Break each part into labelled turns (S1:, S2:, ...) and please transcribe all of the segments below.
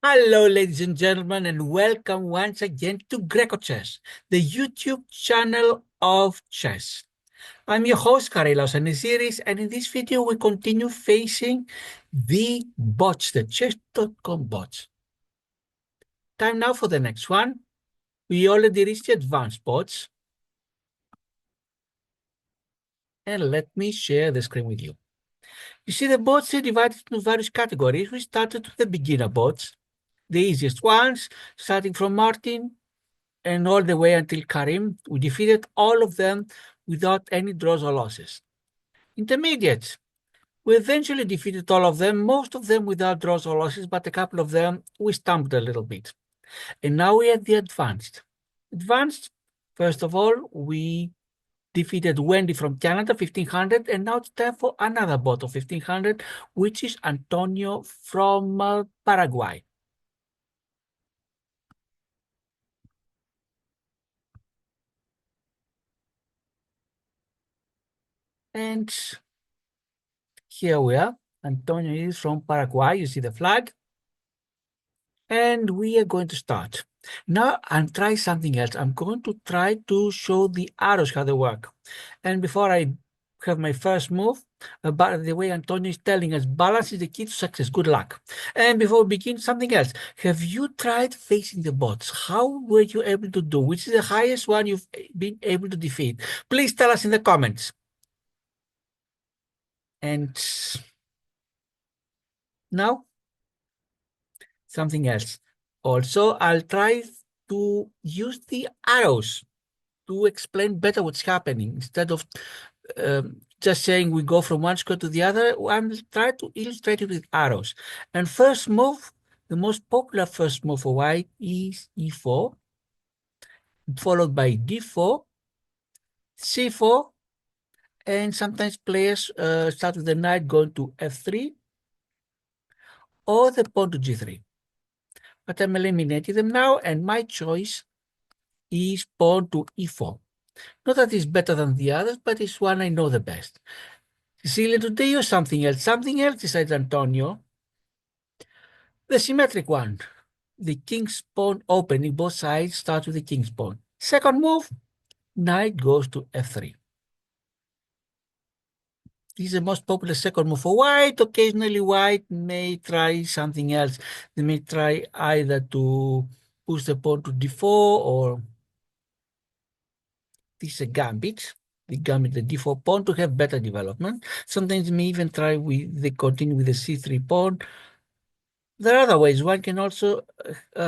S1: Hello, ladies and gentlemen, and welcome once again to grecochess, the YouTube channel of chess. I'm your host, Karelos Aniziris, and in this video, we continue facing the bots, the chess.com bots. Time now for the next one. We already reached the advanced bots. And let me share the screen with you. You see, the bots are divided into various categories. We started with the beginner bots, the easiest ones, starting from Martin, and all the way until Karim. We defeated all of them without any draws or losses. Intermediates. We eventually defeated all of them, most of them without draws or losses, but a couple of them we stumped a little bit. And now we are the advanced. Advanced, first of all, we defeated Wendy from Canada, 1500, and now it's time for another bot of 1500, which is Antonio from Paraguay. And here we are. Antonio is from Paraguay. You see the flag. And we are going to start. Now I'm trying something else. I'm going to try to show the arrows how they work. And before I have my first move, about the way Antonio is telling us, balance is the key to success. Good luck. And before we begin, something else. Have you tried facing the bots? How were you able to do? Which is the highest one you've been able to defeat? Please tell us in the comments. And now, something else. Also, I'll try to use the arrows to explain better what's happening instead of just saying we go from one square to the other. I'm trying to illustrate it with arrows. And first move, the most popular first move for white is e4, followed by d4, c4, and sometimes players start with the knight going to f3 or the pawn to g3. But I'm eliminating them now, and my choice is pawn to e4. Not that it's better than the others, but it's one I know the best. Cecilia today or something else? Something else besides Antonio. The symmetric one. The king's pawn opening, both sides start with the king's pawn. Second move, knight goes to f3. This is the most popular second move for white. Occasionally white may try something else. They may try either to push the pawn to d4 or this is a gambit. The gambit, the d4 pawn to have better development. Sometimes may even try with the continue with the c3 pawn. There are other ways. One can also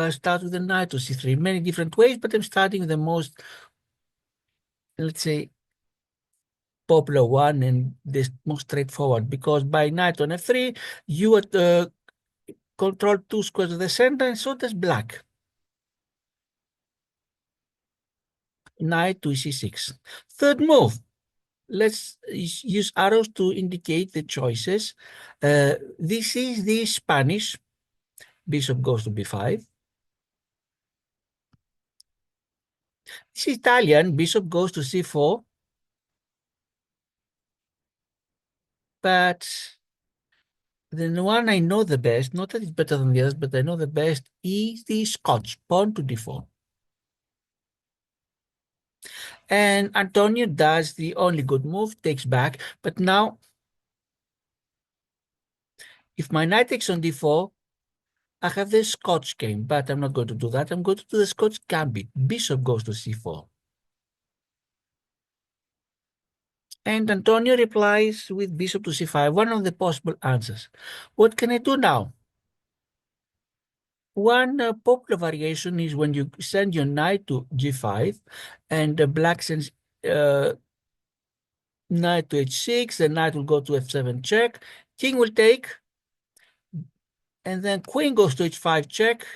S1: start with the knight to c3. Many different ways, but I'm starting with the most, let's say, popular one and the most straightforward, because by knight on f3, you control two squares of the center, and so does black. Knight to c6. Third move. Let's use arrows to indicate the choices. This is the Spanish. Bishop goes to b5. This is Italian. Bishop goes to c4. But the one I know the best, not that it's better than the others, but I know the best, is the Scotch, pawn to d4. And Antonio does the only good move, takes back. But now, if my knight takes on d4, I have the Scotch game, but I'm not going to do that. I'm going to do the Scotch gambit. Bishop goes to c4. And Antonio replies with bishop to c5, one of the possible answers. What can I do now? One popular variation is when you send your knight to g5 and the black sends knight to h6, the knight will go to f7 check, king will take, and then queen goes to h5 check,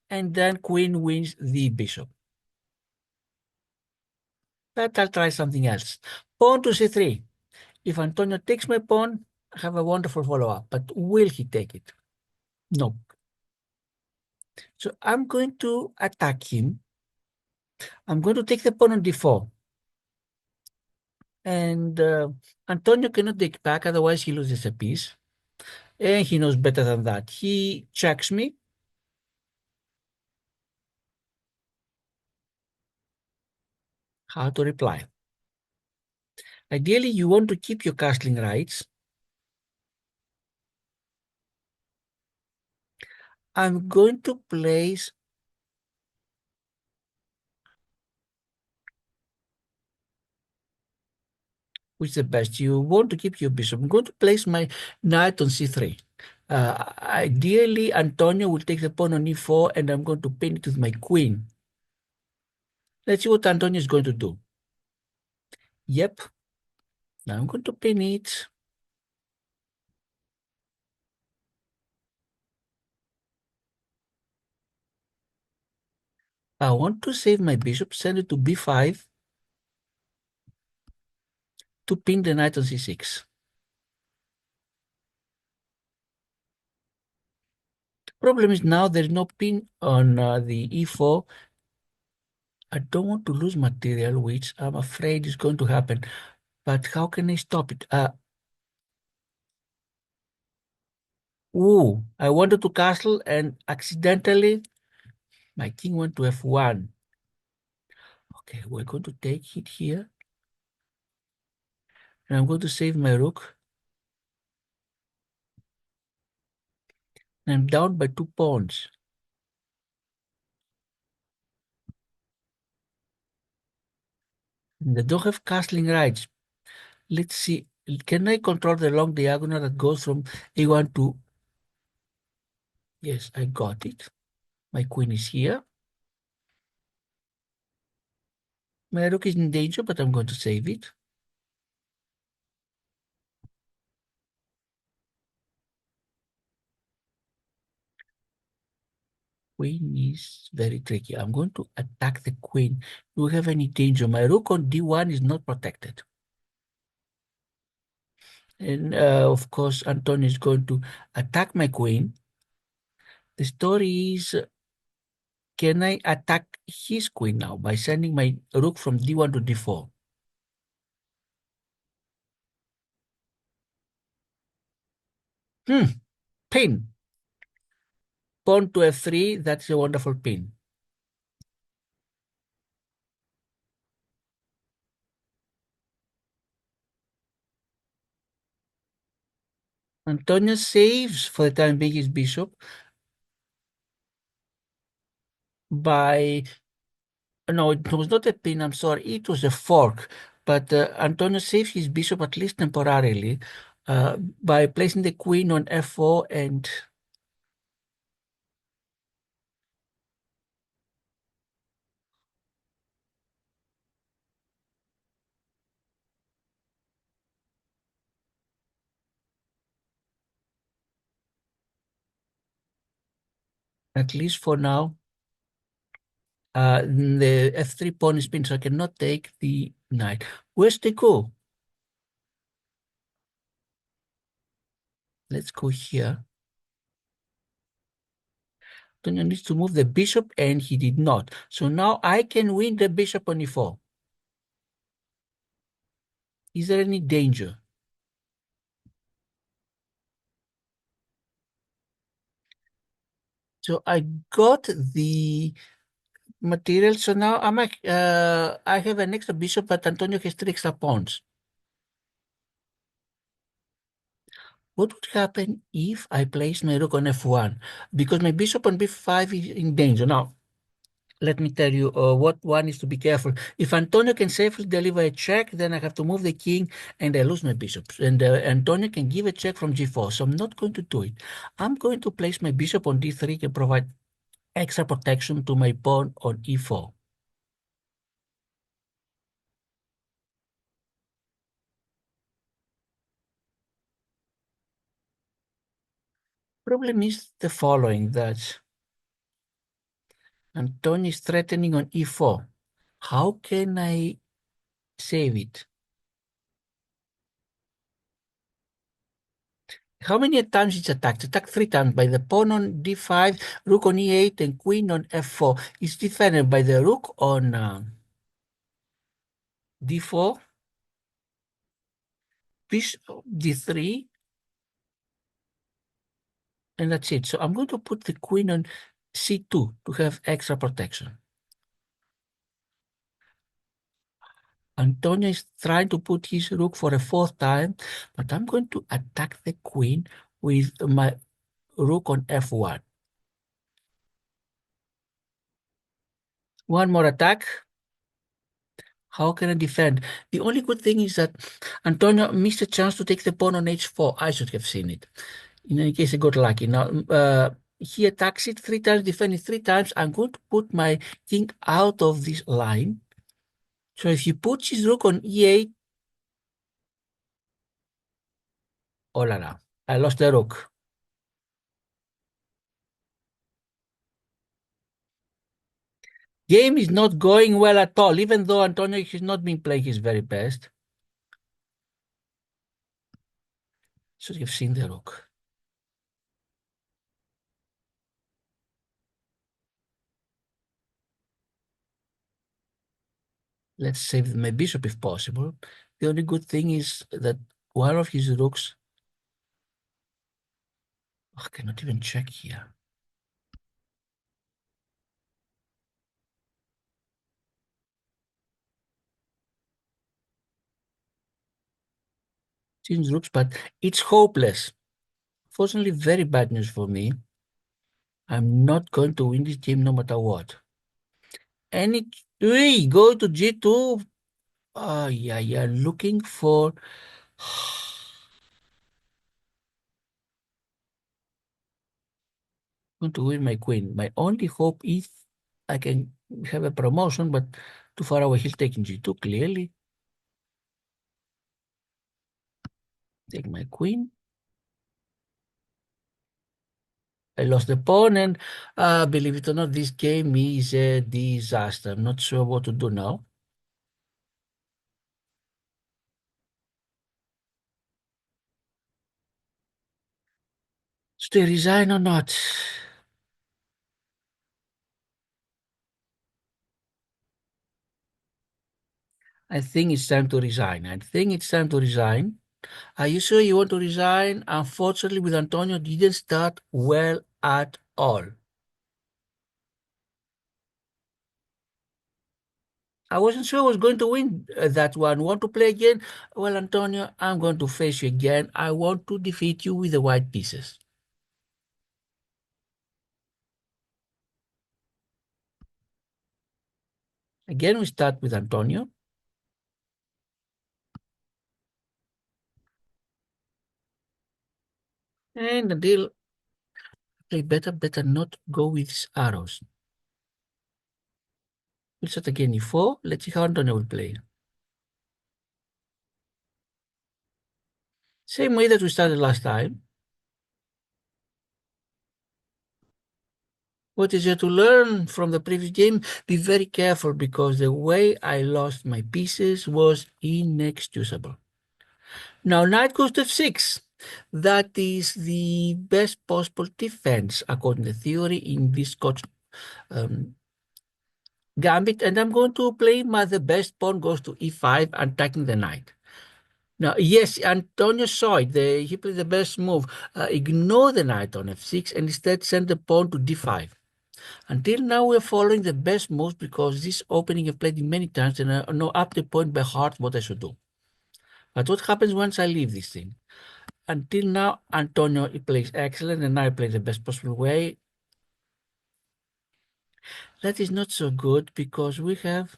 S1: and then queen wins the bishop. But I'll try something else. Pawn to c3. If Antonio takes my pawn, I have a wonderful follow-up, but will he take it? No. So I'm going to attack him. I'm going to take the pawn on d4. And Antonio cannot take back, otherwise he loses a piece. And he knows better than that. He checks me. How to reply. Ideally, you want to keep your castling rights. I'm going to place which is the best. You want to keep your bishop. I'm going to place my knight on c3. Ideally, Antonio will take the pawn on e4, and I'm going to pin it with my queen. Let's see what Antonio is going to do. Yep. Now I'm going to pin it. I want to save my bishop, send it to b5 to pin the knight on c6. The problem is now there's no pin on the e4. I don't want to lose material, which I'm afraid is going to happen. But how can I stop it? I wanted to castle and accidentally my king went to f1. Okay, we're going to take it here. And I'm going to save my rook. And I'm down by 2 pawns. And I don't have castling rights. Let's see. Can I control the long diagonal that goes from a1 to... Yes, I got it. My queen is here. My rook is in danger, but I'm going to save it. Queen is very tricky. I'm going to attack the queen. Do we have any danger? My rook on d1 is not protected. And of course, Antonio is going to attack my queen. The story is, can I attack his queen now by sending my rook from d1 to d4? Pin. Pawn to f3, that's a wonderful pin. Antonio saves for the time being his bishop by, no, it was not a pin, I'm sorry, it was a fork. But Antonio saves his bishop at least temporarily by placing the queen on f4 and at least for now, the f3 pawn is pinned, so I cannot take the knight. Where's the go? Let's go here. Antonio needs to move the bishop, and he did not. So now I can win the bishop on e4. Is there any danger? So I got the material. So now I have an extra bishop, but Antonio has 3 extra pawns. What would happen if I place my rook on f1? Because my bishop on b5 is in danger. Now, let me tell you what one is to be careful. If Antonio can safely deliver a check, then I have to move the king and I lose my bishops. And Antonio can give a check from g4, so I'm not going to do it. I'm going to place my bishop on d3 and provide extra protection to my pawn on e4. Problem is the following, that Antonio is threatening on e4. How can I save it? How many times it's attacked? Attacked 3 times by the pawn on d5, rook on e8, and queen on f4. It's defended by the rook on d4, bishop d3, and that's it. So I'm going to put the queen on c2 to have extra protection. Antonio is trying to put his rook for a fourth time, but I'm going to attack the queen with my rook on f1. One more attack. How can I defend? The only good thing is that Antonio missed a chance to take the pawn on h4. I should have seen it. In any case, I got lucky. Now, he attacks it 3 times, defending 3 times. I'm going to put my king out of this line. So if he puts his rook on e8, oh la la, I lost the rook. Game is not going well at all, even though Antonio has not been playing his very best. Should have seen the rook. Let's save my bishop if possible. The only good thing is that one of his rooks, I cannot even check here. Change rooks, but it's hopeless. Fortunately, very bad news for me. I'm not going to win this game no matter what. Any three, go to G2. Oh, yeah, looking for. Going to win my queen. My only hope is I can have a promotion, but too far away. He's taking G2 clearly. Take my queen. I lost the pawn, and believe it or not, this game is a disaster. I'm not sure what to do now. Should I resign or not? I think it's time to resign. I think it's time to resign. Are you sure you want to resign? Unfortunately, with Antonio, didn't start well at all. I wasn't sure I was going to win that one. Want to play again? Well, Antonio, I'm going to face you again. I want to defeat you with the white pieces. Again, we start with Antonio. And the deal, play better not go with his arrows. We'll start again e4. Let's see how Antonio will play. Same way that we started last time. What is there to learn from the previous game? Be very careful because the way I lost my pieces was inexcusable. Now knight goes to f6. That is the best possible defense according to theory in this um, gambit. And I'm going to play the best pawn goes to e5, attacking the knight. Now, yes, Antonio saw it. He played the best move. Ignore the knight on f6 and instead send the pawn to d5. Until now, we're following the best moves because this opening I've played it many times and I know up to the point by heart what I should do. But what happens once I leave this thing? Until now, Antonio he plays excellent and I play the best possible way. That is not so good because we have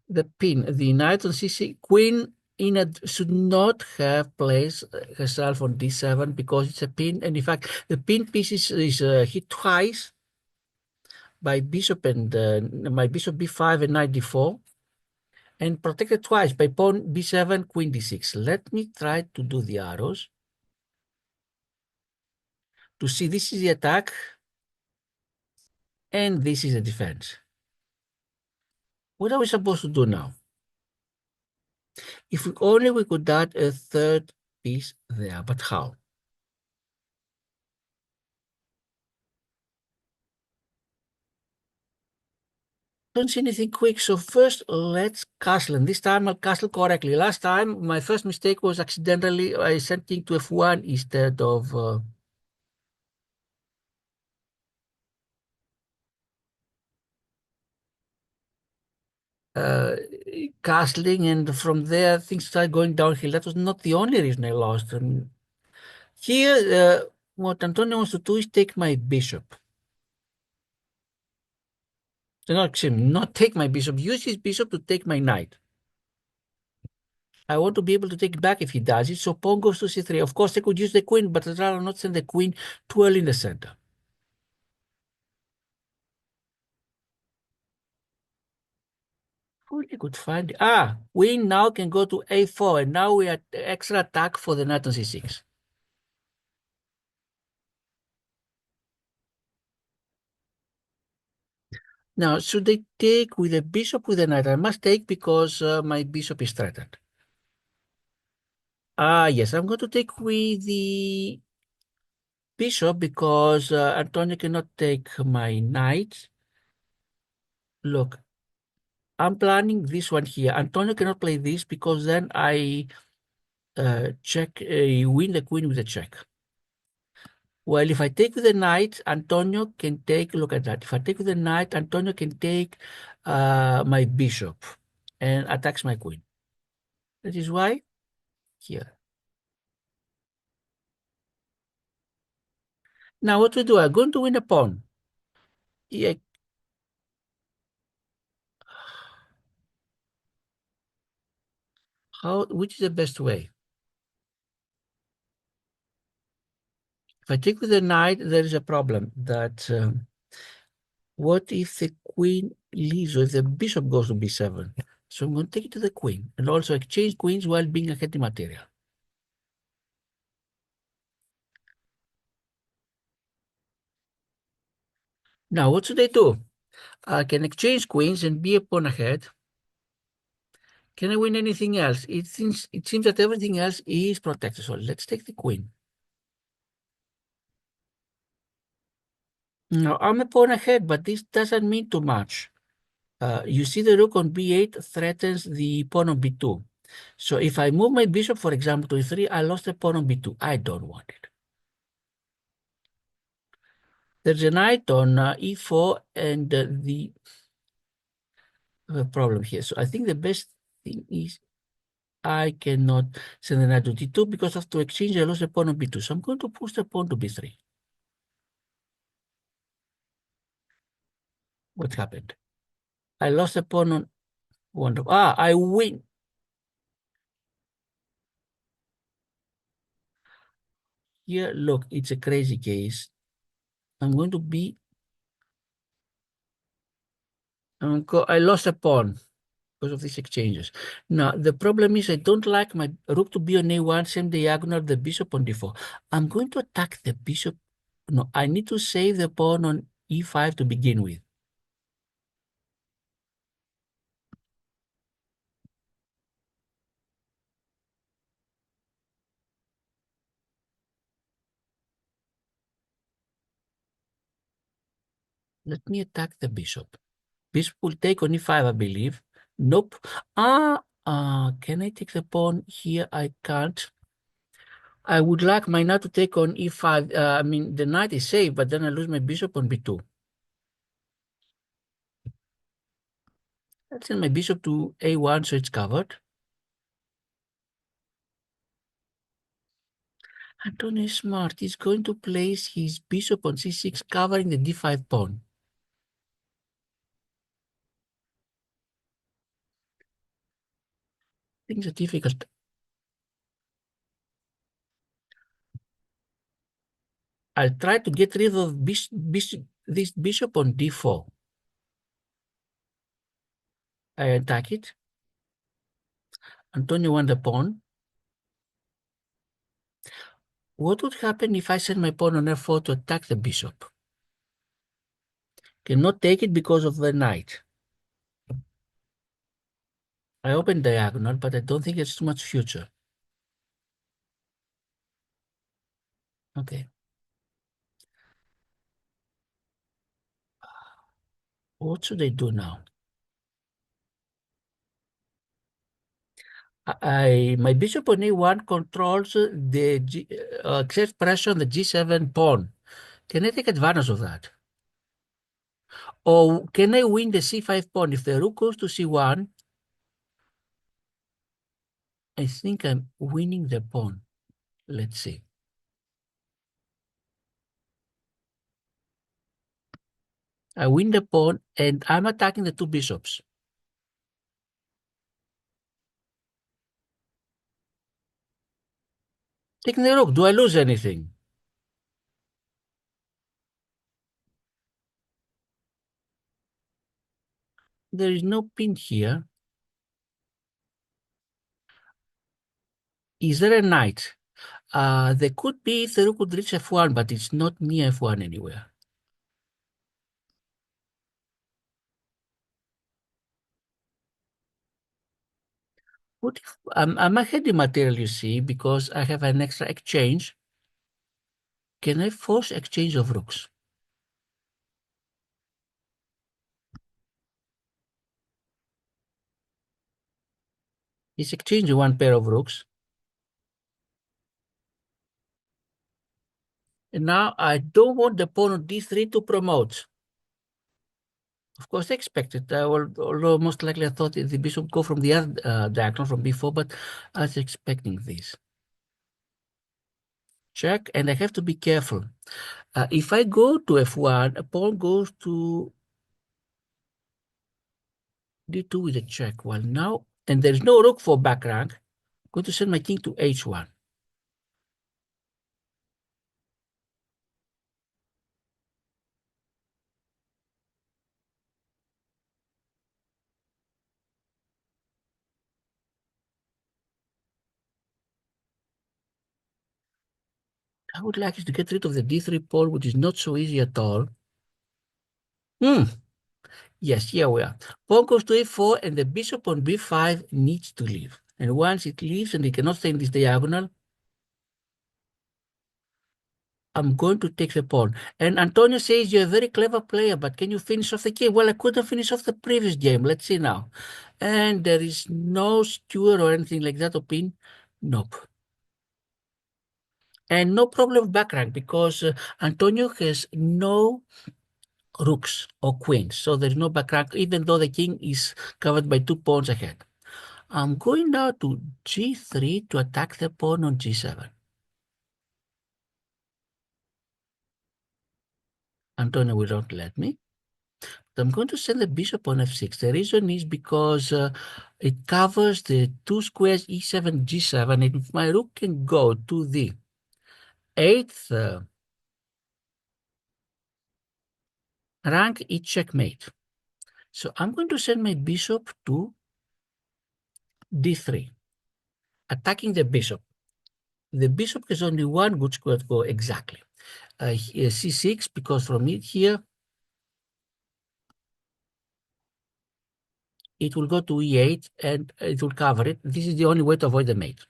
S1: the pin, the knight on c6, queen should not have placed herself on d7 because it's a pin. And in fact, the pin piece is hit twice by bishop and my bishop b5 and knight d4, and protected twice by pawn b7, queen d6. Let me try to do the arrows to see this is the attack and this is the defense. What are we supposed to do now? If only we could add a third piece there, but how? Don't see anything quick. So first, let's castle. And this time I'll castle correctly. Last time, my first mistake was accidentally I sent king to f1 instead of... uh, castling, and from there things started going downhill. That was not the only reason I lost. Here, what Antonio wants to do is take my bishop. No, excuse me, not take my bishop. Use his bishop to take my knight. I want to be able to take it back if he does it. So pawn goes to c3. Of course, I could use the queen, but I'd rather not send the queen too early in the center. Really could find queen now can go to a4, and now we are extra attack for the knight on c6. Now, should I take with a bishop with a knight? I must take because my bishop is threatened. Yes, I'm going to take with the bishop because Antonio cannot take my knight. Look, I'm planning this one here. Antonio cannot play this because then I win the queen with a check. Well, if I take with the knight, Antonio can take, look at that. If I take with the knight, Antonio can take my bishop and attacks my queen. That is why here. Now what we do, I'm going to win a pawn. Yeah. Which is the best way? If I take with the knight, there is a problem that what if the queen leaves or if the bishop goes to b7? So I'm going to take it to the queen and also exchange queens while being ahead in material. Now, what should I do? I can exchange queens and be a pawn ahead. Can I win anything else? It seems that everything else is protected. So let's take the queen. Now, I'm a pawn ahead, but this doesn't mean too much. You see the rook on b8 threatens the pawn on b2. So if I move my bishop, for example, to e3, I lost the pawn on b2. I don't want it. There's a knight on e4 and the problem here. So I think the best thing is I cannot send the knight to d2 because I have to exchange. I lost the pawn on b2. So I'm going to push the pawn to b3. What happened? I lost the pawn on wonderful. I win. Here, look, it's a crazy case. I'm going to be. I lost a pawn because of these exchanges. Now, the problem is I don't like my rook to be on a1, same diagonal, the bishop on d4. I'm going to attack the bishop. No, I need to save the pawn on e5 to begin with. Let me attack the bishop. Bishop will take on e5, I believe. Nope. Can I take the pawn here? I can't. I would like my knight to take on e5. I mean, the knight is safe, but then I lose my bishop on b2. Let's send my bishop to a1 so it's covered. Antonio is smart. He's going to place his bishop on c6, covering the d5 pawn. Things are difficult. I'll try to get rid of this bishop on d4. I attack it. Antonio won the pawn. What would happen if I send my pawn on f4 to attack the bishop? Cannot take it because of the knight. I open diagonal, but I don't think it's too much future. Okay. What should I do now? My bishop on a1 controls the exerts pressure on the g7 pawn. Can I take advantage of that? Or can I win the c5 pawn? If the rook goes to c1, I think I'm winning the pawn. Let's see. I win the pawn and I'm attacking the two bishops. Taking the rook, do I lose anything? There is no pin here. Is there a knight? There could be if the rook could reach f1, but it's not near f1 anywhere. What if, I'm ahead in material, you see, because I have an extra exchange. Can I force exchange of rooks? He's exchanging one pair of rooks. And now I don't want the pawn on d3 to promote. Of course, I expected. Although most likely I thought the bishop would go from the other diagonal from b4, but I was expecting this. Check, and I have to be careful. If I go to f1, a pawn goes to d2 with a check. Well, now, and there's no rook for back rank. I'm going to send my king to h1. I would like to get rid of the d3 pawn, which is not so easy at all. Hmm. Yes, here we are. Pawn goes to a4, and the bishop on b5 needs to leave. And once it leaves and it cannot stay in this diagonal, I'm going to take the pawn. And Antonio says you're a very clever player, but can you finish off the game? Well, I couldn't finish off the previous game. Let's see now. And there is no skewer or anything like that, Opin. Nope. And no problem with back rank because Antonio has no rooks or queens. So there's no back rank, even though the king is covered by 2 pawns ahead. I'm going now to g3 to attack the pawn on g7. Antonio will not let me. So I'm going to send the bishop on f6. The reason is because it covers the two squares e7, g7, and if my rook can go to the 8th rank, it's checkmate. So I'm going to send my bishop to d3, attacking the bishop. The bishop has only one good square to go exactly. c6, because from it here, it will go to e8 and it will cover it. This is the only way to avoid the mate.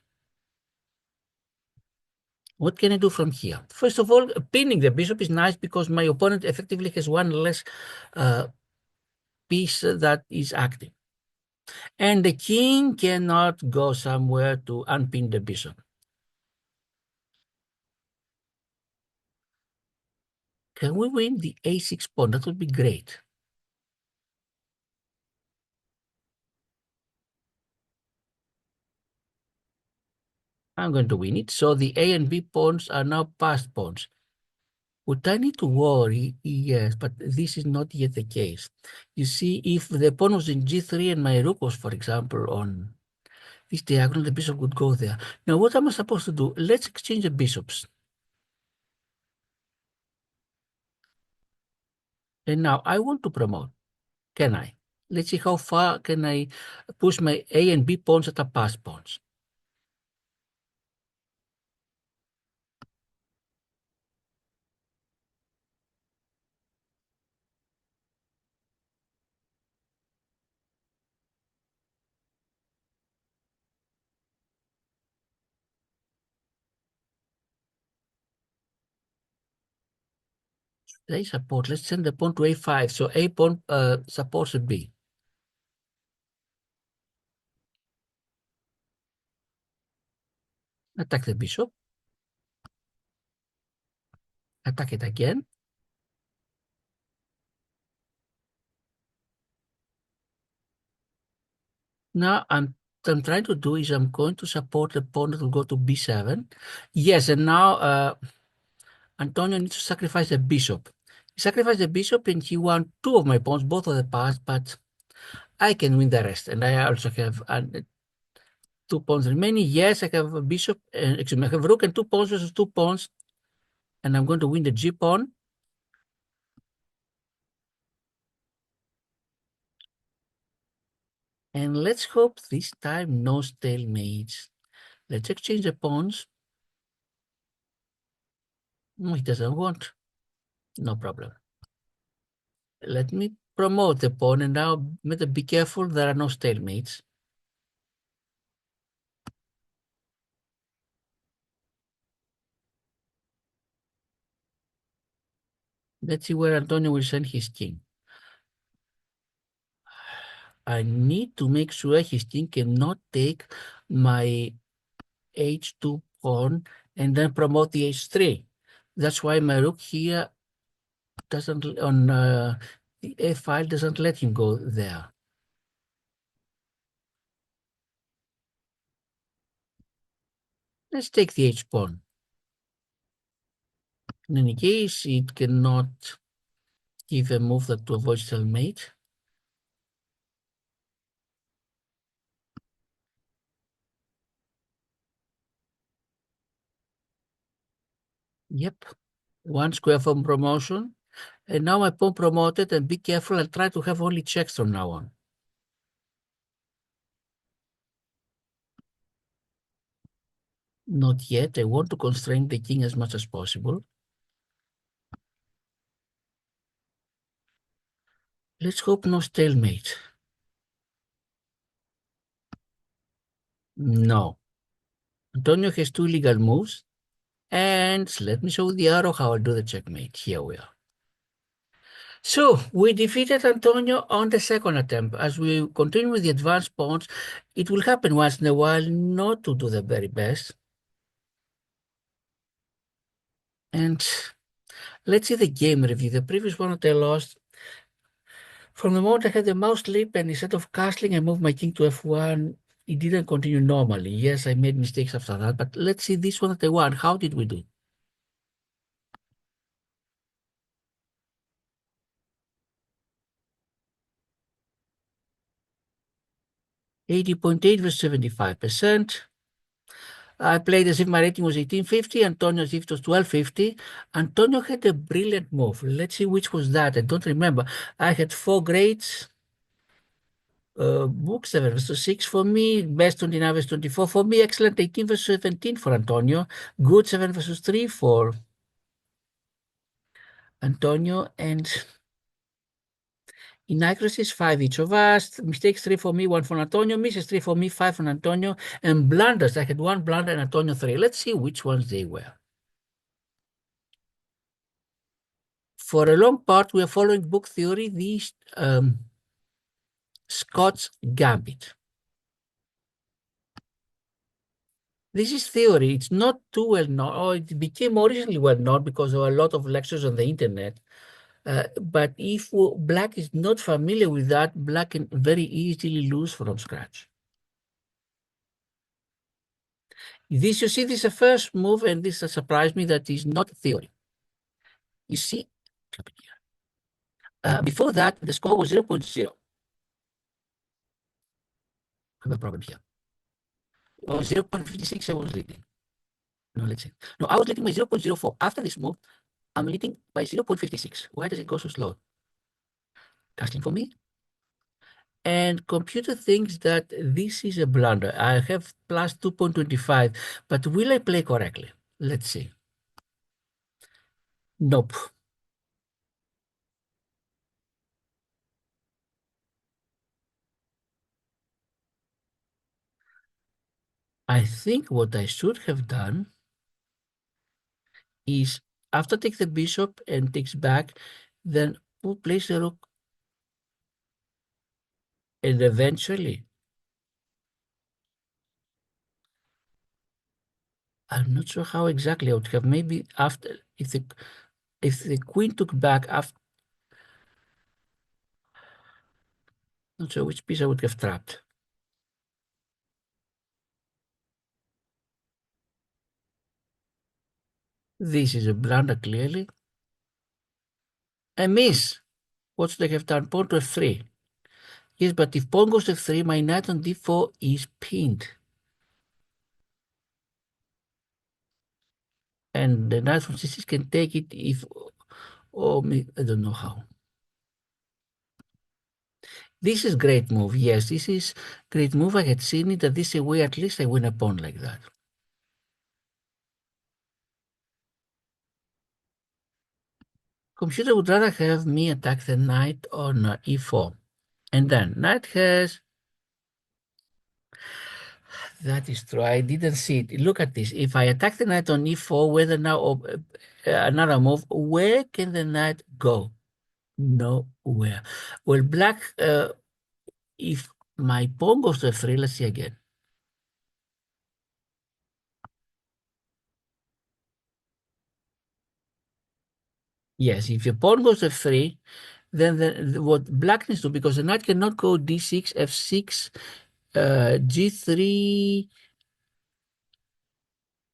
S1: What can I do from here? First of all, pinning the bishop is nice because my opponent effectively has one less uh, piece that is active. And the king cannot go somewhere to unpin the bishop. Can we win the a6 pawn? That would be great. I'm going to win it. So the a and b pawns are now passed pawns. Would I need to worry? Yes, but this is not yet the case. You see, if the pawn was in g3 and my rook was, for example, on this diagonal, the bishop would go there. Now, what am I supposed to do? Let's exchange the bishops. And now I want to promote. Can I? Let's see how far can I push my A and B pawns at a pass pawns. They support. Let's send the pawn to A5. So A pawn supports B. Attack the bishop. Attack it again. Now I'm trying to do is I'm going to support the pawn that will go to b7. Yes, and now Antonio needs to sacrifice the bishop. He sacrificed the bishop and he won two of my pawns, both of the pass, but I can win the rest. And I also have two pawns remaining. Yes, I have a bishop, excuse me, I have rook and two pawns versus two pawns, and I'm going to win the g pawn. And let's hope this time no stalemates. Let's exchange the pawns. No, he doesn't want. No problem. Let me promote the pawn, and now better be careful there are no stalemates. Let's see where Antonio will send his king. I need to make sure his king cannot take my h2 pawn and then promote the h3. That's why my rook here doesn't, on the a file doesn't let him go there. Let's take the h pawn. In any case, it cannot give a move that to avoid stalemate. Yep, one square from promotion. And now my pawn promoted, and be careful, I'll try to have only checks from now on. Not yet, I want to constrain the king as much as possible. Let's hope no stalemate. No. Antonio has two illegal moves. And let me show the arrow how I'll do the checkmate. Here we are. So we defeated Antonio on the second attempt. As we continue with the advanced pawns, it will happen once in a while not to do the very best. And let's see the game review. The previous one that I lost, from the moment I had the mouse slip and instead of castling, I moved my king to f1. It didn't continue normally. Yes, I made mistakes after that, but let's see this one that I won. How did we do? 80.8 versus 75%. I played as if my rating was 1850, Antonio as if it was 1250. Antonio had a brilliant move. Let's see which was that. I don't remember. I had four grades. Book 7 versus 6 for me. Best 29 versus 24 for me. Excellent 18 versus 17 for Antonio. Good 7 versus 3 for Antonio. And inaccuracies 5 each of us. Mistakes 3 for me, 1 for Antonio. Misses 3 for me, 5 for Antonio. And blunders. I had one blunder and Antonio 3. Let's see which ones they were. For a long part, we are following book theory, the Scott's Gambit. This is theory. It's not too well known, or it became originally well known because there were a lot of lectures on the internet. But if black is not familiar with that, black can very easily lose from scratch. This, you see, this is a first move, and this surprised me that is not theory. You see, before that, the score was 0.0. I have a problem here. Oh, 0.56, I was leading. No, let's see. No, I was leading by 0.04. After this move, I'm leading by 0.56. Why does it go so slow? Casting for me. And computer thinks that this is a blunder. I have plus 2.25, but will I play correctly? Let's see. Nope. I think what I should have done is after take the bishop and takes back, then place the rook and eventually, I'm not sure how exactly I would have, maybe after, if the queen took back after, not sure which piece I would have trapped. This is a blunder, clearly. A miss. What should I have done? Pawn to f3. Yes, but if pawn goes to f3, my knight on d4 is pinned. And the knight from c6 can take it if... Oh, I don't know how. This is great move. Yes, this is great move. I had seen it that this way at least I win a pawn like that. Computer would rather have me attack the knight on e4. And then knight has... That is true. I didn't see it. Look at this. If I attack the knight on e4, whether now another move, where can the knight go? Nowhere. Well, black, if my pawn goes to f3, let's see again. Yes, if your pawn goes to f3, then what black needs to, because the knight cannot go d6, f6, g3,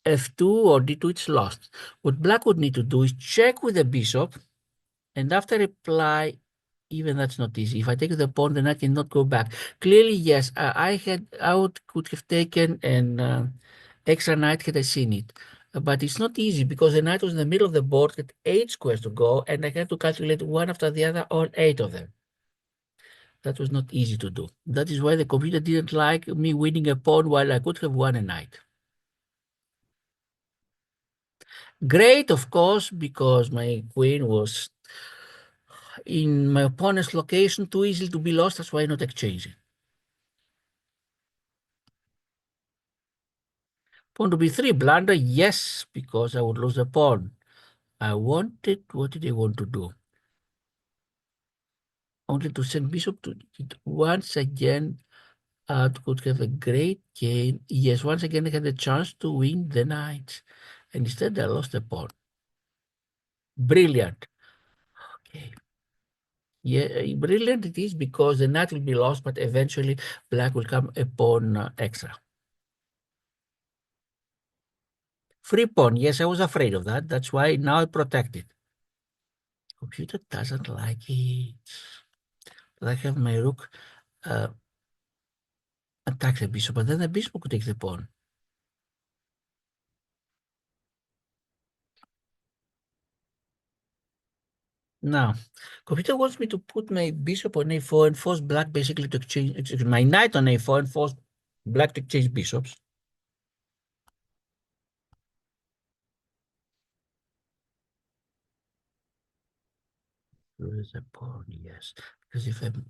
S1: f2, or d2, it's lost. What black would need to do is check with the bishop, and after reply, even that's not easy. If I take the pawn, then I cannot go back. Clearly, yes, could have taken an extra knight had I seen it. But it's not easy because the knight was in the middle of the board, had 8 squares to go, and I had to calculate one after the other, all 8 of them. That was not easy to do. That is why the computer didn't like me winning a pawn while I could have won a knight. Great, of course, because my queen was in my opponent's location, too easy to be lost. That's why not exchanging. Pawn to b3, blunder, yes, because I would lose the pawn. What did I want to do? Only to send bishop to it once again. Could have a great game. Yes, once again I had the chance to win the knight. And instead I lost the pawn. Brilliant. Okay. Yeah, brilliant it is because the knight will be lost, but eventually black will come a pawn extra. Free pawn. Yes, I was afraid of that. That's why now I protect it. Computer doesn't like it. But I have my rook attack the bishop, but then the bishop could take the pawn. Now, computer wants me to put my bishop on a4 and force black basically to exchange my knight on a4 and force black to exchange bishops. Where is the pawn? Yes, because if I'm...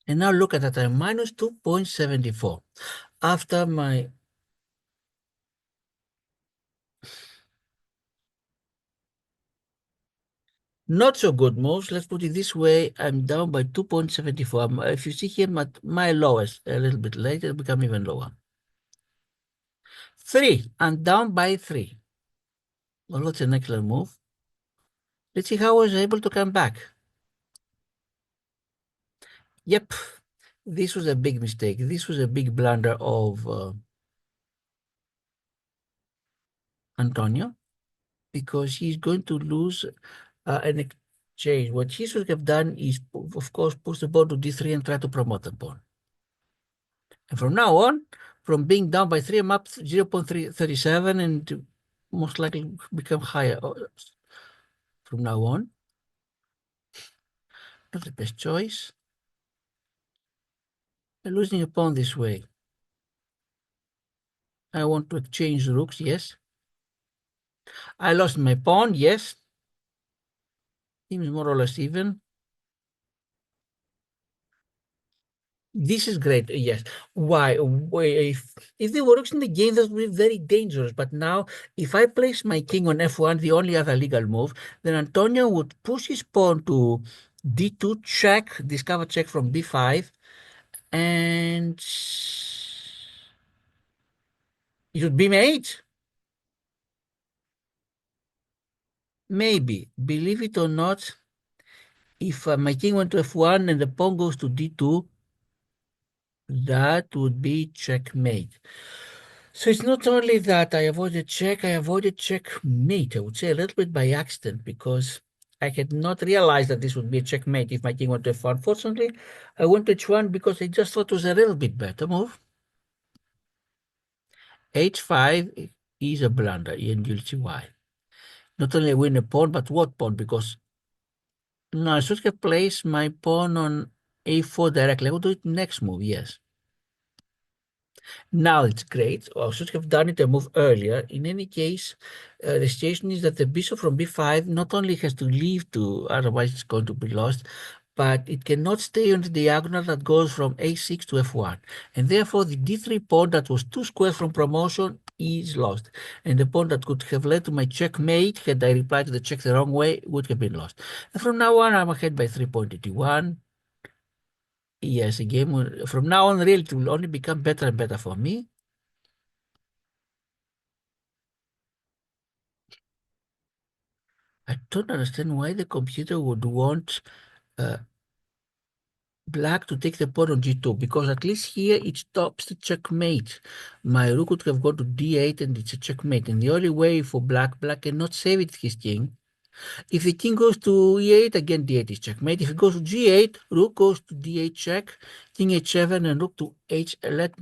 S1: And now look at that, I'm minus 2.74. After my... Not so good moves, let's put it this way, I'm down by 2.74. If you see here, my lowest, a little bit later, it'll become even lower. 3, I'm down by 3. Well, what's an excellent move? Let's see how I was able to come back. Yep, this was a big mistake. This was a big blunder of Antonio, because he's going to lose an exchange. What he should have done is, of course, push the pawn to d3 and try to promote the pawn. And from now on, from being down by 3, I'm up 0.37 and most likely become higher from now on. Not the best choice. I'm losing a pawn this way. I want to exchange rooks, yes. I lost my pawn, yes. Seems more or less even. This is great, yes. Why? If there were rooks in the game, that would be very dangerous. But now, if I place my king on f1, the only other legal move, then Antonio would push his pawn to d2, check, discover check from b5, and it would be mate. Maybe. Believe it or not, if my king went to f1 and the pawn goes to d2, that would be checkmate. So it's not only that I avoided check, I avoided checkmate, I would say a little bit by accident because I had not realized that this would be a checkmate if my king went to f4. Unfortunately, I went to h1 because I just thought it was a little bit better move. h5 is a blunder, and you'll see why. Not only win a pawn, but what pawn? Because no, I should have placed my pawn on a4 directly. I would do it next move, yes. Now it's great. Or I should have done it a move earlier. In any case, the situation is that the bishop from b5 not only has to leave to, otherwise it's going to be lost, but it cannot stay on the diagonal that goes from a6 to f1. And therefore, the d3 pawn that was 2 squares from promotion is lost. And the pawn that could have led to my checkmate, had I replied to the check the wrong way, would have been lost. And from now on, I'm ahead by 3.81. Yes, a game from now on, really, it will only become better and better for me. I don't understand why the computer would want uh, black to take the pawn on g2, because at least here it stops the checkmate. My rook would have gone to d8 and it's a checkmate. And the only way for black cannot save it his king. If the king goes to e8, again d8 is checkmate. If it goes to g8, rook goes to d8 check, king h7 and rook to h. Let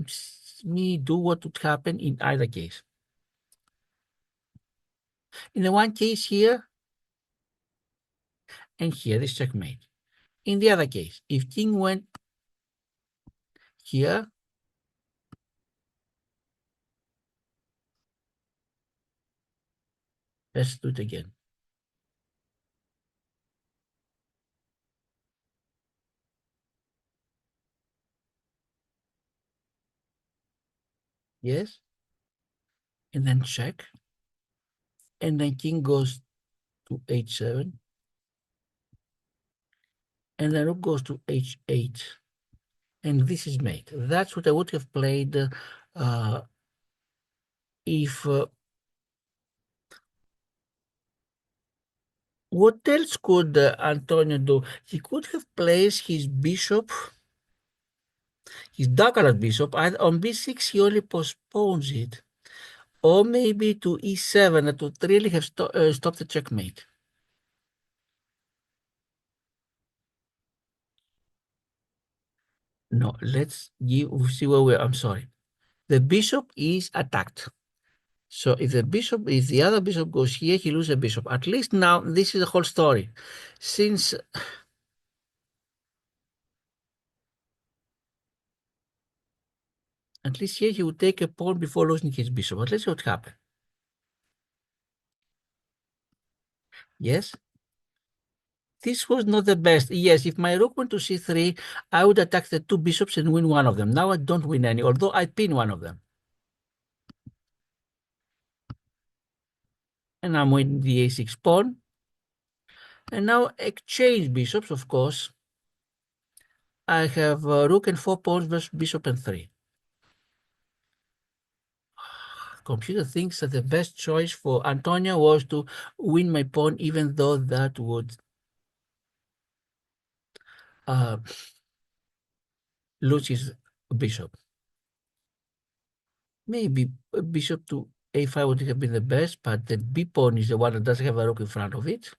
S1: me do what would happen in either case. In the one case here, and here is checkmate. In the other case, if king went here, let's do it again. Yes, and then check, and then king goes to h7, and then rook goes to h8, and this is mate. That's what I would have played if what else could Antonio do? He could have placed his bishop, his dark-colored bishop, and on b6 he only postpones it, or maybe to e7 that would really have stopped the checkmate. No, let's see where we're. I'm sorry. The bishop is attacked. So if the other bishop goes here, he loses a bishop. At least now, this is the whole story. Since at least here he would take a pawn before losing his bishop. But let's see what happens. Yes, this was not the best. Yes, if my rook went to c3, I would attack the two bishops and win one of them. Now I don't win any, although I pin one of them. And I'm winning the a6 pawn. And now exchange bishops, of course. I have rook and 4 pawns versus bishop and 3. Computer thinks that the best choice for Antonio was to win my pawn, even though that would uh, lose his bishop. Maybe bishop to a5 would have been the best, but the b pawn is the one that doesn't have a rook in front of it.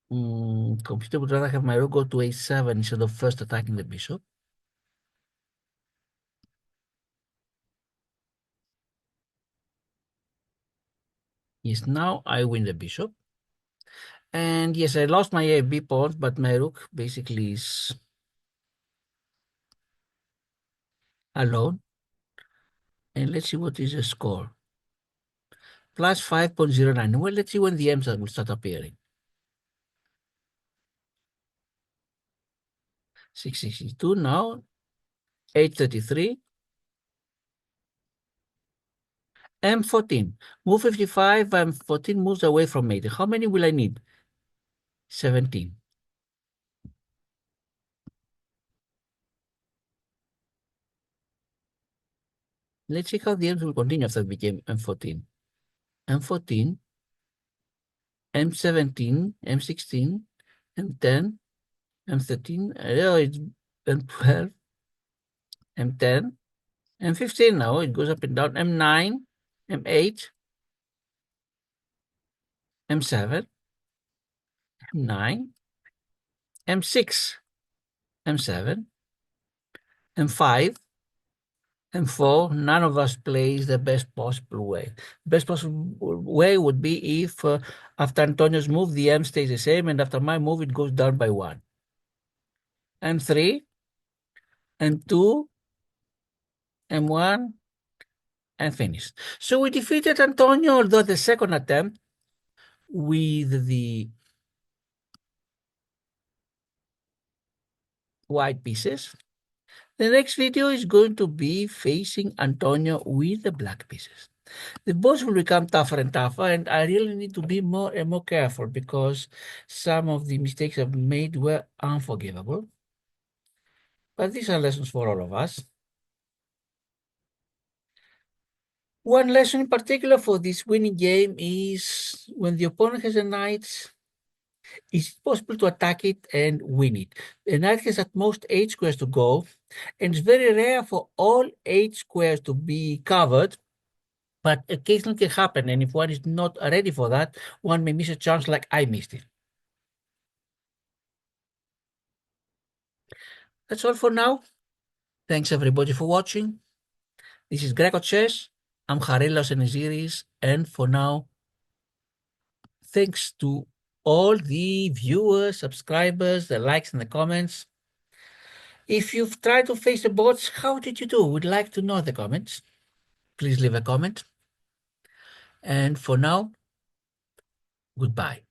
S1: Computer would rather have my rook go to a7 instead of first attacking the bishop. Yes, now I win the bishop. And yes, I lost my a b pawns, but my rook basically is alone. And let's see what is the score. Plus 5.09. Well, let's see when the m's will start appearing. 662 now. 833. M14. Move 55. M14 moves away from mate. How many will I need? 17. Let's see how the m's will continue after it became M14. M14, M17, M16, M10, M13, it's M12, M10, M15 now, it goes up and down, M9, M8, M7, M9, M6, M7, M5, M4. None of us plays the best possible way. Best possible way would be if after Antonio's move, the M stays the same, and after my move, it goes down by 1. M3, M2, M1, and finished. So we defeated Antonio, although the second attempt with the white pieces. The next video is going to be facing Antonio with the black pieces. The boss will become tougher and tougher, and I really need to be more and more careful because some of the mistakes I've made were unforgivable. But these are lessons for all of us. One lesson in particular for this winning game is when the opponent has a knight, it's possible to attack it and win it. The knight has at most 8 squares to go, and it's very rare for all 8 squares to be covered, but occasionally can happen, and if one is not ready for that, one may miss a chance like I missed it. That's all for now. Thanks everybody for watching. This is grecochess. I'm Charillos Eniziris, and for now, thanks to all the viewers, subscribers, the likes and the comments. If you've tried to face the bots, how did you do? We'd like to know the comments. Please leave a comment. And for now, goodbye.